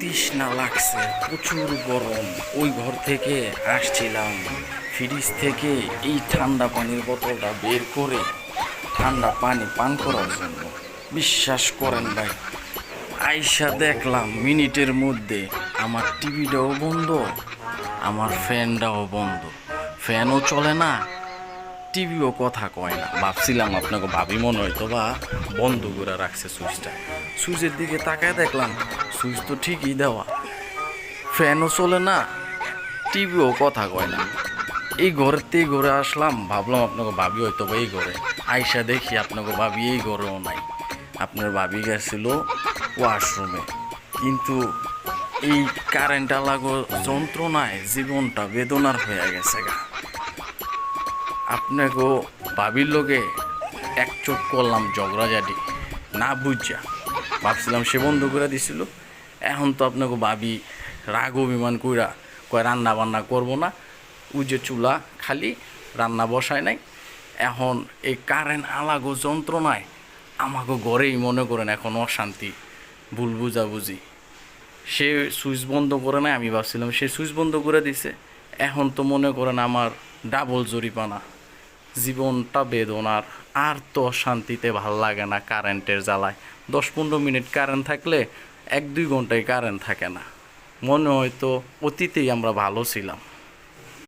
তৃষ্ণা লাগছে, প্রচুর গরম। ওই ঘর থেকে আসছিলাম, ফ্রিজ থেকে এই ঠান্ডা পানির বোতলটা বের করে ঠান্ডা পানি পান করার জন্য। বিশ্বাস করেন ভাই, আইসা দেখলাম মিনিটের মধ্যে আমার টিভিটাও বন্ধ, আমার ফ্যানটাও বন্ধ। ফ্যানও চলে না, টিভিও কথা কয় না। ভাবছিলাম আপনাকে ভাবি মনে হয়তো বা বন্ধ করে রাখছে সুইচটা। সুইচের দিকে তাকায় দেখলাম সুইচ তো ঠিকই দেওয়া, ফ্যানও চলে না, টিভিও কথা কয় না। এই ঘরেতেই ঘরে আসলাম, ভাবলাম আপনাকে ভাবি হয়তো বা এই ঘরে। আইসা দেখি আপনাকে ভাবি এই ঘরেও নাই। আপনার ভাবি গেছিল ওয়াশরুমে। কিন্তু এই কারেন্ট লাগো যন্ত্রণায় জীবনটা বেদনার হয়ে গেছে গা। আপনাকে ভাবির লোকে একচোট করলাম ঝগড়াঝাটি, না বুঝা। ভাবছিলাম সে বন্ধ করে দিছিল। এখন তো আপনাকে ভাবি রাগ অভিমান কইরা কয় রান্না বান্না করবো না, ওই যে চুলা খালি, রান্না বসায় নাই। এখন এই কারেন্ট আলাগো যন্ত্রণায় আমাকে ঘরেই মনে করেন এখন অশান্তি, ভুল বুঝাবুঝি। সে সুইচ বন্ধ করে নাই, আমি ভাবছিলাম সে সুইচ বন্ধ করে দিছে। এখন তো মনে করেন আমার ডাবল জরিপানা, জীবনটা বেদনার। আর তো শান্তিতে ভাল লাগে না কারেন্টের জ্বালায়। 10-15 মিনিট কারেন্ট থাকলে 1-2 ঘন্টায় কারেন্ট থাকে না। মনে হয়তো অতীতেই আমরা ভালো ছিলাম।